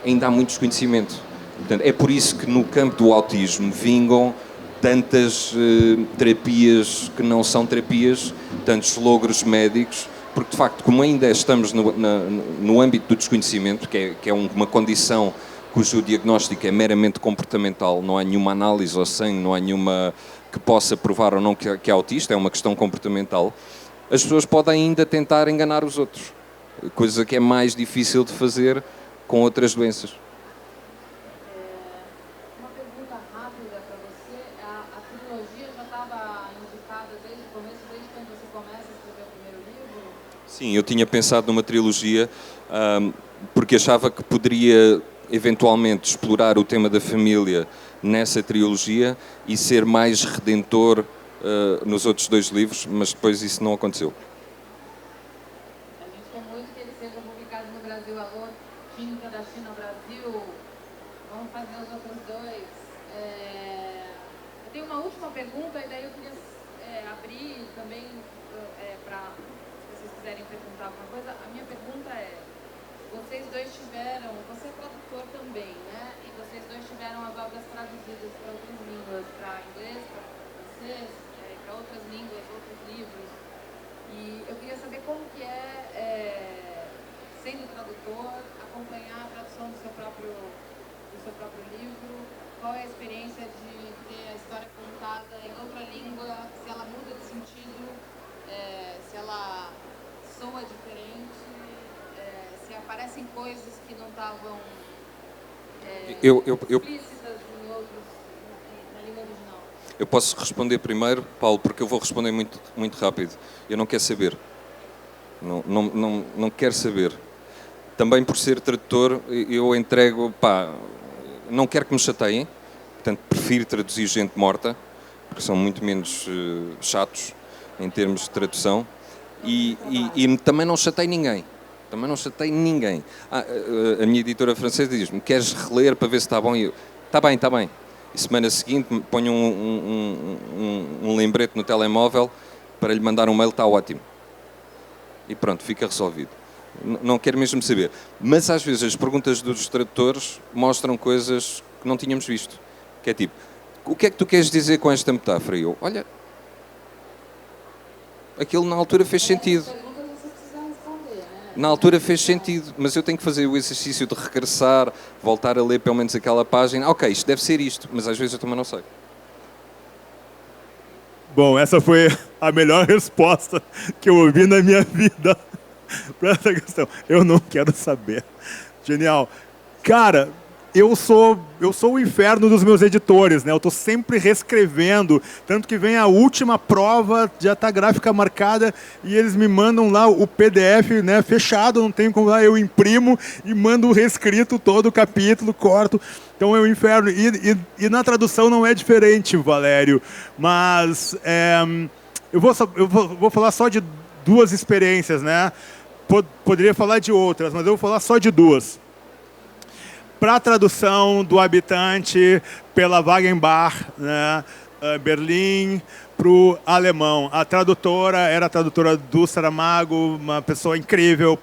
ainda há muito desconhecimento. Portanto, é por isso que no campo do autismo vingam tantas terapias que não são terapias, tantos logros médicos, porque de facto, como ainda estamos no âmbito do desconhecimento, que é uma condição cujo diagnóstico é meramente comportamental, não há nenhuma análise ao sangue, não há nenhuma que possa provar ou não que é autista, é uma questão comportamental, as pessoas podem ainda tentar enganar os outros, coisa que é mais difícil de fazer com outras doenças. Uma pergunta rápida para você. A trilogia já estava indicada desde o começo, desde quando você começa a escrever o primeiro livro? Sim, eu tinha pensado numa trilogia porque achava que poderia eventualmente explorar o tema da família nessa trilogia e ser mais redentor nos outros dois livros, mas depois isso não aconteceu. A gente quer muito que ele seja publicado no Brasil. Alô, Química da China Brasil, vamos fazer os outros dois. Eu tenho uma última pergunta e daí eu queria abrir também para, se vocês quiserem perguntar alguma coisa. A minha pergunta é, vocês dois tiveram, você é tradutor também, né? E vocês dois tiveram as obras traduzidas para outras línguas, para inglês, para francês, para outras línguas, outros livros. E eu queria saber como que sendo tradutor, acompanhar a tradução do seu próprio livro, qual é a experiência de ter a história contada em outra língua, se ela muda de sentido, se ela soa diferente, se aparecem coisas que não estavam explícitas na língua original. Eu posso responder primeiro, Paulo, porque eu vou responder muito, muito rápido. Eu não quero saber. Não quero saber. Também por ser tradutor, eu entrego, não quero que me chateiem, portanto prefiro traduzir gente morta, porque são muito menos chatos em termos de tradução, e também não chatei ninguém. A minha editora francesa diz-me, queres reler para ver se está bom? E eu, está bem. E semana seguinte ponho um lembrete no telemóvel para lhe mandar um mail, está ótimo. E pronto, fica resolvido. Não quero mesmo saber. Mas às vezes as perguntas dos tradutores mostram coisas que não tínhamos visto. Que é tipo, o que é que tu queres dizer com esta metáfora? E eu, olha, aquilo na altura fez sentido. Na altura fez sentido, mas eu tenho que fazer o exercício de regressar, voltar a ler pelo menos aquela página. Ok, isto deve ser isto, mas às vezes eu também não sei. Bom, essa foi a melhor resposta que eu ouvi na minha vida para essa questão. Eu não quero saber. Genial. Cara, eu sou o inferno dos meus editores, né? Eu estou sempre reescrevendo, tanto que vem a última prova, já está a gráfica marcada e eles me mandam lá o PDF, né, fechado, não tem como lá, eu imprimo e mando reescrito todo o capítulo, corto. Então é o inferno. E na tradução não é diferente, Valério. Mas eu vou falar só de duas experiências, né? Poderia falar de outras, mas eu vou falar só de duas. Para a tradução do Habitante pela Wagenbach, né, Berlim, para o alemão. A tradutora era a tradutora do Saramago, uma pessoa incrível.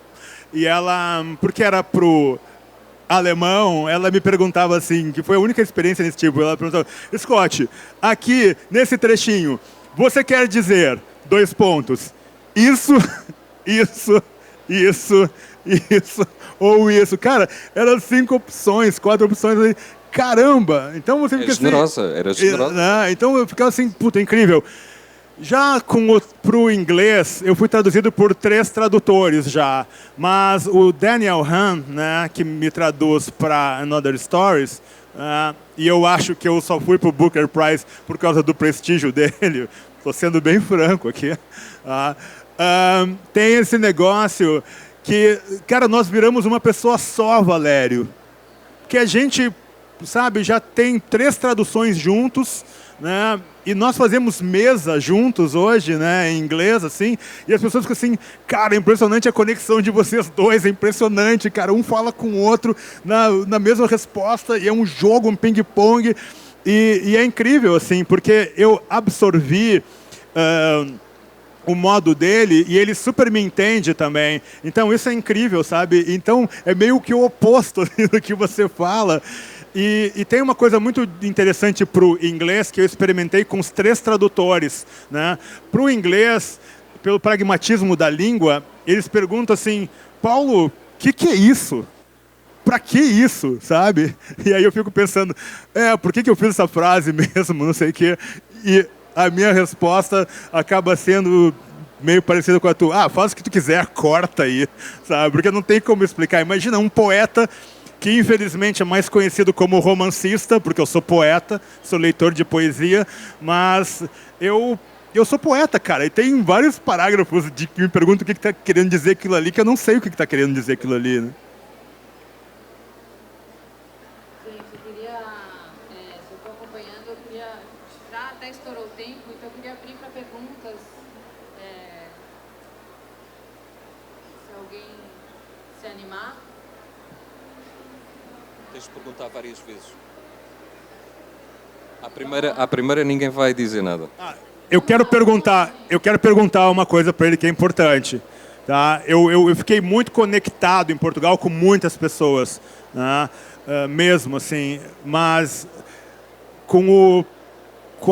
E ela, porque era para o alemão, ela me perguntava assim, que foi a única experiência nesse tipo, ela perguntava, Scott, aqui, nesse trechinho, você quer dizer, : isso, ou isso. Cara, eram 5 opções, 4 opções. Caramba! Então você fica era generosa. Então eu ficava assim, puta, incrível. Já para o inglês, eu fui traduzido por 3 tradutores já, mas o Daniel Han, né, que me traduz para Another Stories, e eu acho que eu só fui para o Booker Prize por causa do prestígio dele, estou sendo bem franco aqui, tem esse negócio que, cara, nós viramos uma pessoa só, Valério, que a gente, sabe, já tem 3 traduções juntos, né? E nós fazemos mesa juntos hoje, né, em inglês, assim, e as pessoas ficam assim, cara, é impressionante a conexão de vocês dois, é impressionante, cara, um fala com o outro na mesma resposta, e é um jogo, um ping-pong, e é incrível, assim, porque eu absorvi o modo dele, e ele super me entende também, então isso é incrível, sabe, então é meio que o oposto assim, do que você fala. E tem uma coisa muito interessante para o inglês que eu experimentei com os 3 tradutores, né? Para o inglês, pelo pragmatismo da língua, eles perguntam assim, Paulo, o que é isso? Para que isso, sabe? E aí eu fico pensando, por que eu fiz essa frase mesmo, não sei o quê. E a minha resposta acaba sendo meio parecida com a tua. Faz o que tu quiser, corta aí, sabe? Porque não tem como explicar. Imagina um poeta que infelizmente é mais conhecido como romancista, porque eu sou poeta, sou leitor de poesia, mas eu sou poeta, cara, e tem vários parágrafos que me perguntam o que está querendo dizer aquilo ali, que eu não sei o que está querendo dizer aquilo ali, né? Gente, eu queria, se eu estou acompanhando, eu queria, já até estourou o tempo, então eu queria abrir para perguntas, se alguém se animar. Tens de perguntar várias vezes. À primeira ninguém vai dizer nada. Eu quero perguntar uma coisa para ele que é importante. Tá? Eu fiquei muito conectado em Portugal com muitas pessoas, né? Mesmo assim, mas com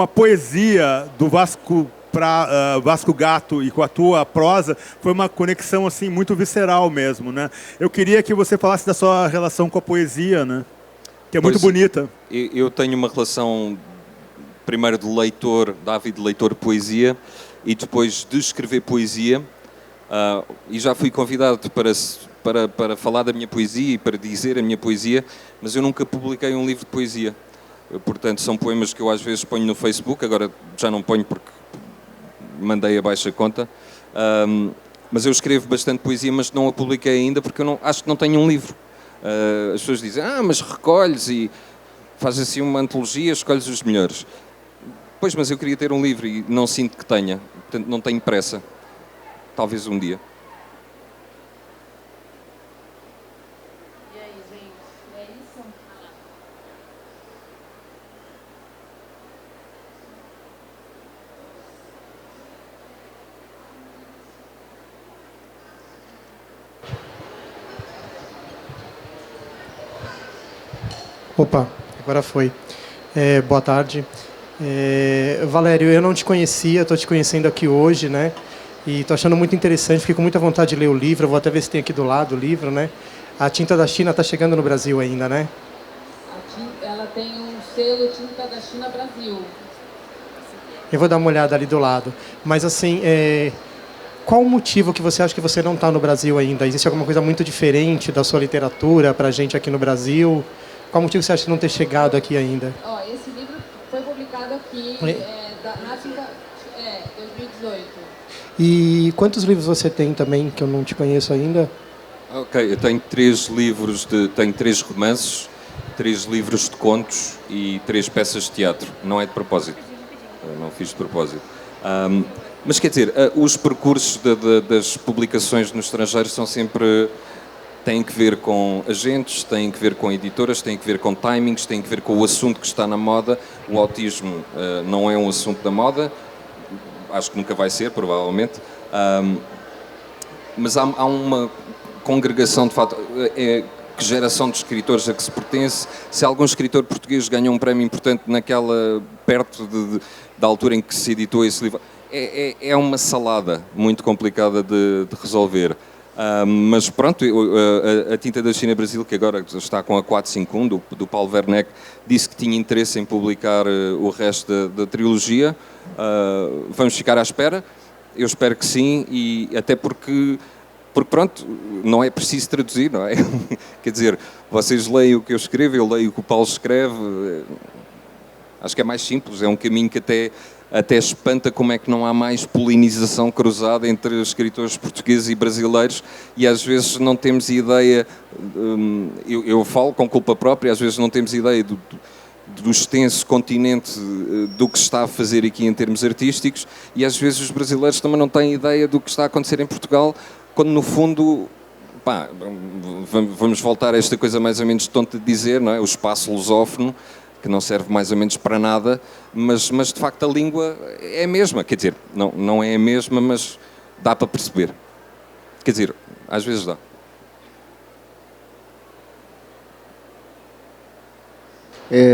a poesia do Vasco para Vasco Gatto e com a tua prosa, foi uma conexão assim muito visceral mesmo, né? Eu queria que você falasse da sua relação com a poesia, né? Que é muito bonita. Eu tenho uma relação, primeiro de leitor, de leitor poesia, e depois de escrever poesia, e já fui convidado para falar da minha poesia e para dizer a minha poesia, mas eu nunca publiquei um livro de poesia. Portanto, são poemas que eu às vezes ponho no Facebook, agora já não ponho porque mandei abaixo a conta, mas eu escrevo bastante poesia, mas não a publiquei ainda porque eu acho que não tenho um livro. As pessoas dizem, mas recolhes e fazes assim uma antologia, escolhes os melhores. Pois, mas eu queria ter um livro e não sinto que tenha, portanto não tenho pressa. Talvez um dia. E aí, gente, é isso? Opa, agora foi. Boa tarde. Valério, eu não te conhecia, estou te conhecendo aqui hoje, né? E estou achando muito interessante, fiquei com muita vontade de ler o livro, vou até ver se tem aqui do lado o livro, né? A tinta da China está chegando no Brasil ainda, né? Ela tem um selo Tinta da China Brasil. Eu vou dar uma olhada ali do lado. Mas assim, qual o motivo que você acha que você não está no Brasil ainda? Existe alguma coisa muito diferente da sua literatura para a gente aqui no Brasil? Qual o motivo que você acha de não ter chegado aqui ainda? Esse livro foi publicado aqui na Tinta 2018. E quantos livros você tem também, que eu não te conheço ainda? Ok, eu tenho 3 livros, tenho 3 romances, 3 livros de contos e 3 peças de teatro. Não é de propósito. Não fiz de propósito. Mas quer dizer, os percursos das publicações no estrangeiro são sempre... têm que ver com agentes, têm que ver com editoras, têm que ver com timings, têm que ver com o assunto que está na moda. O autismo não é um assunto da moda, acho que nunca vai ser, provavelmente, mas há uma congregação, de facto, que geração de escritores a que se pertence. Se algum escritor português ganhou um prémio importante perto da altura em que se editou esse livro, é uma salada muito complicada de resolver. Mas pronto, a Tinta da China Brasil, que agora está com a 451 do Paulo Werneck, disse que tinha interesse em publicar o resto da trilogia. Vamos ficar à espera. Eu espero que sim, e até porque pronto, não é preciso traduzir, não é? Quer dizer, vocês leem o que eu escrevo, eu leio o que o Paulo escreve. Acho que é mais simples, é um caminho que até espanta como é que não há mais polinização cruzada entre escritores portugueses e brasileiros, e às vezes não temos ideia, eu falo com culpa própria, às vezes não temos ideia do extenso continente do que se está a fazer aqui em termos artísticos, e às vezes os brasileiros também não têm ideia do que está a acontecer em Portugal, quando no fundo, pá, vamos voltar a esta coisa mais ou menos tonta de dizer, não é? O espaço lusófono, que não serve mais ou menos para nada, mas de facto a língua é a mesma, quer dizer, não é a mesma, mas dá para perceber. Quer dizer, às vezes dá.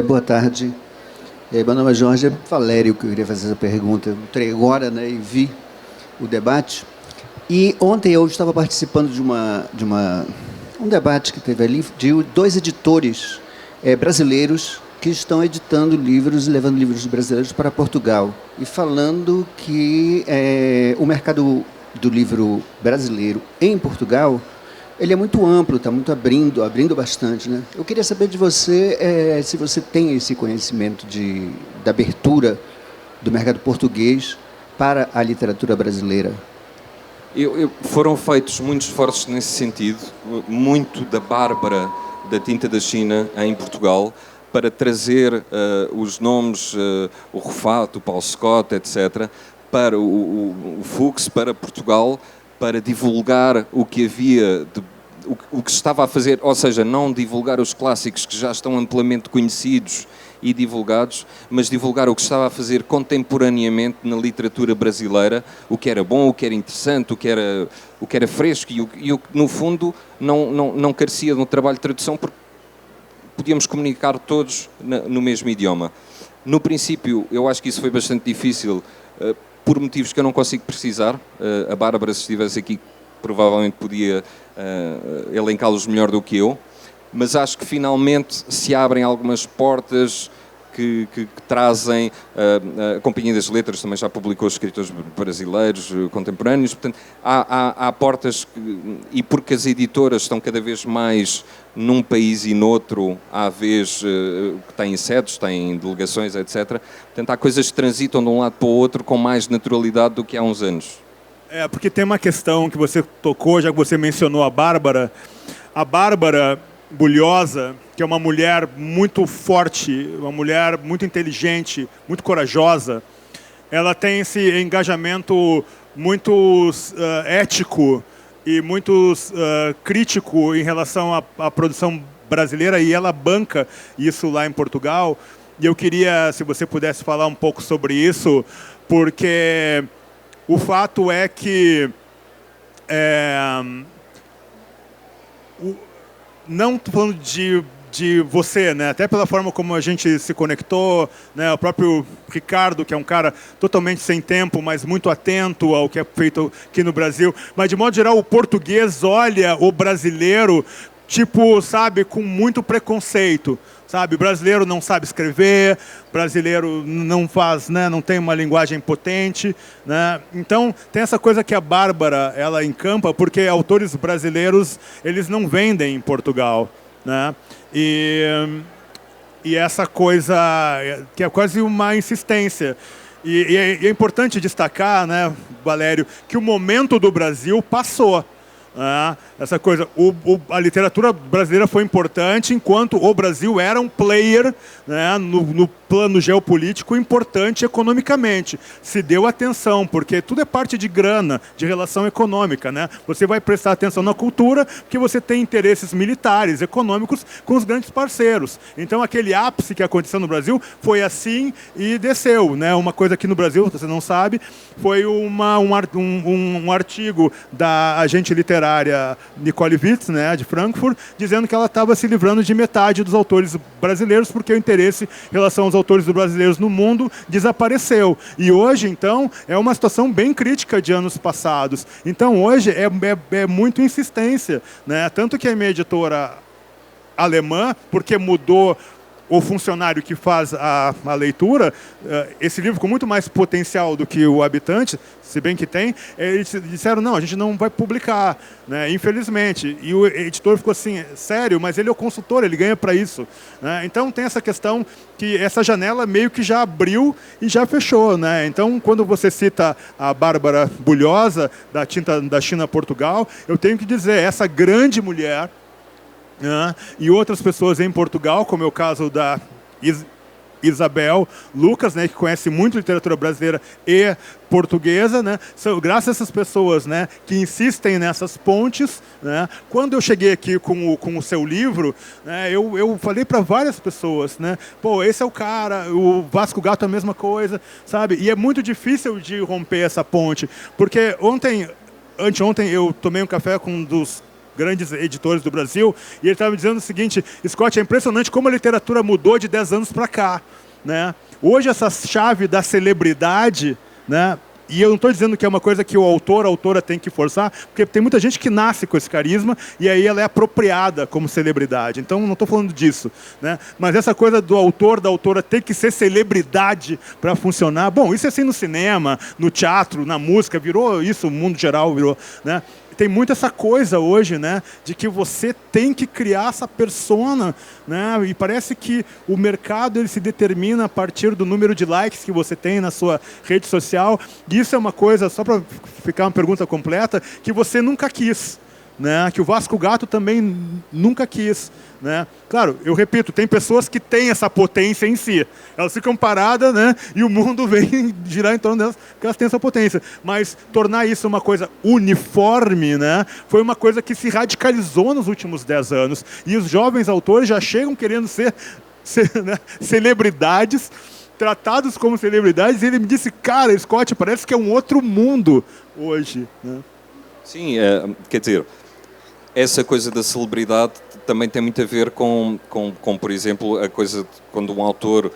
Boa tarde. Meu nome é Jorge Valério, que eu queria fazer essa pergunta. Eu entrei agora, né, e vi o debate. E ontem eu estava participando de um debate que teve ali de 2 editores brasileiros que estão editando livros e levando livros brasileiros para Portugal. E falando que o mercado do livro brasileiro em Portugal, ele é muito amplo, está muito abrindo bastante, né? Eu queria saber de você se você tem esse conhecimento da abertura do mercado português para a literatura brasileira. Foram feitos muitos esforços nesse sentido, muito da Bárbara da Tinta da China em Portugal, para trazer os nomes, o Rufato, o Paulo Scott, etc., para o Fuchs, para Portugal, para divulgar o que havia, o que se estava a fazer, ou seja, não divulgar os clássicos que já estão amplamente conhecidos e divulgados, mas divulgar o que estava a fazer contemporaneamente na literatura brasileira, o que era bom, o que era interessante, o que era fresco e o que, no fundo, não carecia de um trabalho de tradução, porque podíamos comunicar todos no mesmo idioma. No princípio, eu acho que isso foi bastante difícil, por motivos que eu não consigo precisar. A Bárbara, se estivesse aqui, provavelmente podia elencá-los melhor do que eu, mas acho que finalmente se abrem algumas portas que trazem. A Companhia das Letras também já publicou escritores brasileiros contemporâneos, portanto há portas e porque as editoras estão cada vez mais num país e noutro, à vez que têm sedes, têm delegações, etc. Portanto, há coisas que transitam de um lado para o outro com mais naturalidade do que há uns anos. Porque tem uma questão que você tocou, já que você mencionou a Bárbara. A Bárbara Bulhosa, que é uma mulher muito forte, uma mulher muito inteligente, muito corajosa, ela tem esse engajamento muito ético e muito crítico em relação à produção brasileira, e ela banca isso lá em Portugal. E eu queria, se você pudesse falar um pouco sobre isso, porque o fato é que não estou falando de você, né? Até pela forma como a gente se conectou, né? O próprio Ricardo, que é um cara totalmente sem tempo, mas muito atento ao que é feito aqui no Brasil. Mas, de modo geral, o português olha o brasileiro, tipo, sabe, com muito preconceito. Sabe, o brasileiro não sabe escrever, brasileiro não faz, né, não tem uma linguagem potente, né? Então tem essa coisa que a Bárbara ela encampa, porque autores brasileiros eles não vendem em Portugal, né? E essa coisa que é quase uma insistência. E é importante destacar, né, Valério, que o momento do Brasil passou. Essa coisa, a literatura brasileira foi importante enquanto o Brasil era um player, né, no plano geopolítico importante economicamente. Se deu atenção, porque tudo é parte de grana, de relação econômica, né? Você vai prestar atenção na cultura porque você tem interesses militares, econômicos com os grandes parceiros. Então aquele ápice que aconteceu no Brasil foi assim e desceu, né? Uma coisa que no Brasil, você não sabe, foi um artigo da agente literária Nicole Witz, né, de Frankfurt, dizendo que ela estava se livrando de metade dos autores brasileiros porque o interesse em relação aos autores brasileiros no mundo desapareceu. E hoje, então, é uma situação bem crítica de anos passados. Então, hoje é muito insistência, né? Tanto que a minha editora alemã, porque mudou o funcionário que faz a leitura, esse livro com muito mais potencial do que o Habitante, se bem que tem, eles disseram, não, a gente não vai publicar, né, infelizmente. E o editor ficou assim, sério, mas ele é o consultor, ele ganha para isso. Né? Então tem essa questão que essa janela meio que já abriu e já fechou. Né? Então, quando você cita a Bárbara Bulhosa, da Tinta da China Portugal, eu tenho que dizer, essa grande mulher, né, e outras pessoas em Portugal, como é o caso da Isabel Lucas, né, que conhece muito literatura brasileira e portuguesa, né, graças a essas pessoas, né, que insistem nessas pontes, né, quando eu cheguei aqui com o seu livro, né, eu falei para várias pessoas, né, pô, esse é o cara, o Vasco Gato é a mesma coisa, sabe? E é muito difícil de romper essa ponte, porque anteontem eu tomei um café com um dos grandes editores do Brasil, e ele estava me dizendo o seguinte, Scott, é impressionante como a literatura mudou de 10 anos para cá. Né? Hoje essa chave da celebridade, né? E eu não estou dizendo que é uma coisa que o autor, a autora tem que forçar, porque tem muita gente que nasce com esse carisma e aí ela é apropriada como celebridade. Então, não estou falando disso. Né? Mas essa coisa do autor, da autora ter que ser celebridade para funcionar, bom, isso é assim no cinema, no teatro, na música, virou isso, o mundo geral virou. Né? Tem muito essa coisa hoje, né, de que você tem que criar essa persona, né, e parece que o mercado ele se determina a partir do número de likes que você tem na sua rede social. E isso é uma coisa, só para ficar uma pergunta completa, que você nunca quis. Né, que o Vasco Gato também nunca quis. Né? Claro, eu repito, tem pessoas que têm essa potência em si. Elas ficam paradas, né, e o mundo vem girar em torno delas porque elas têm essa potência. Mas tornar isso uma coisa uniforme, né, foi uma coisa que se radicalizou nos últimos 10 anos. E os jovens autores já chegam querendo ser né, celebridades, tratados como celebridades. E ele me disse, cara, Scott, parece que é um outro mundo hoje. Né? Sim, quer dizer, essa coisa da celebridade também tem muito a ver com por exemplo, a coisa de quando um autor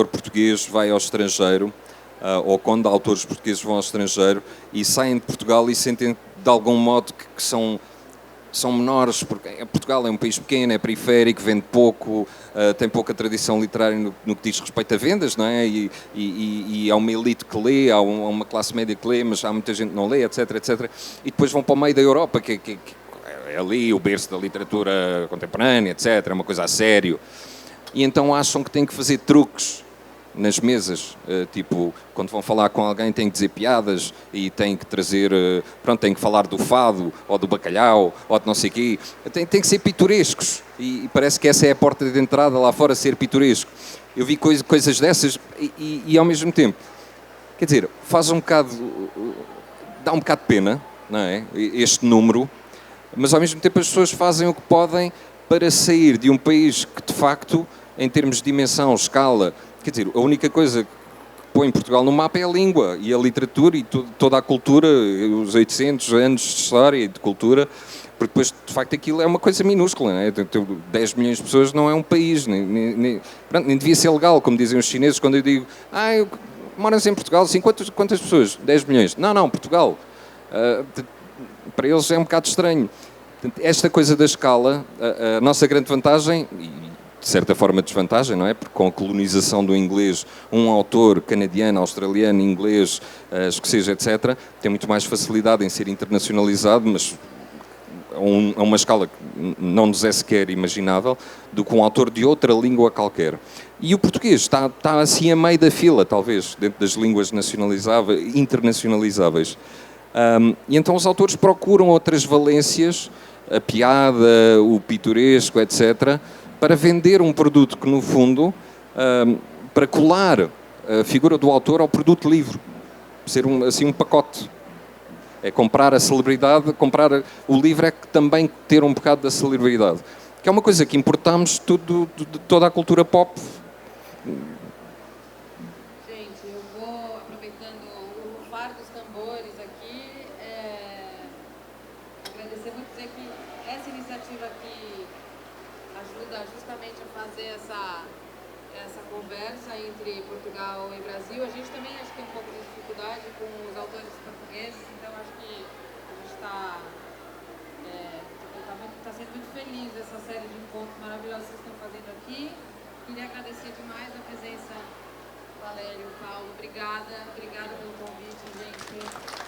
português vai ao estrangeiro, ou quando autores portugueses vão ao estrangeiro e saem de Portugal e sentem de algum modo que são menores, porque Portugal é um país pequeno, é periférico, vende pouco, tem pouca tradição literária no que diz respeito a vendas, não é? E há uma elite que lê, há uma classe média que lê, mas há muita gente que não lê, etc, etc. E depois vão para o meio da Europa, que é ali o berço da literatura contemporânea, etc, é uma coisa a sério. E então acham que têm que fazer truques nas mesas, tipo, quando vão falar com alguém têm que dizer piadas e têm que trazer, têm que falar do fado, ou do bacalhau, ou de não sei o quê. Tem que ser pitorescos e parece que essa é a porta de entrada lá fora, ser pitoresco. Eu vi coisas dessas e ao mesmo tempo, quer dizer, dá um bocado de pena, não é? Este número, mas ao mesmo tempo as pessoas fazem o que podem para sair de um país que de facto, em termos de dimensão, escala, quer dizer, a única coisa que põe Portugal no mapa é a língua e a literatura e toda a cultura, os 800 anos de história e de cultura, porque depois, de facto, aquilo é uma coisa minúscula, não é? 10 milhões de pessoas não é um país, nem devia ser legal, como dizem os chineses, quando eu digo, moram-se em Portugal, assim, quantas pessoas? 10 milhões. Não, Portugal. Para eles é um bocado estranho. Esta coisa da escala, a nossa grande vantagem, de certa forma desvantagem, não é? Porque com a colonização do inglês, um autor canadiano, australiano, inglês, escocês, etc., tem muito mais facilidade em ser internacionalizado, mas a uma escala que não nos é sequer imaginável, do que um autor de outra língua qualquer. E o português está assim a meio da fila, talvez, dentro das línguas internacionalizáveis. E então os autores procuram outras valências, a piada, o pitoresco, etc., para vender um produto que, no fundo, para colar a figura do autor ao produto livre. Ser um pacote. É comprar a celebridade, comprar o livro é também ter um bocado da celebridade. Que é uma coisa que importamos de toda a cultura pop. Gente, eu vou, aproveitando o rufar dos tambores aqui, agradecer muito, dizer que essa iniciativa aqui ajuda justamente a fazer essa conversa entre Portugal e Brasil. A gente também acho que tem um pouco de dificuldade com os autores portugueses, então acho que a gente está sendo muito feliz dessa série de encontros maravilhosos que vocês estão fazendo aqui. Queria agradecer demais a presença, Valério, Paulo, obrigada pelo convite, gente.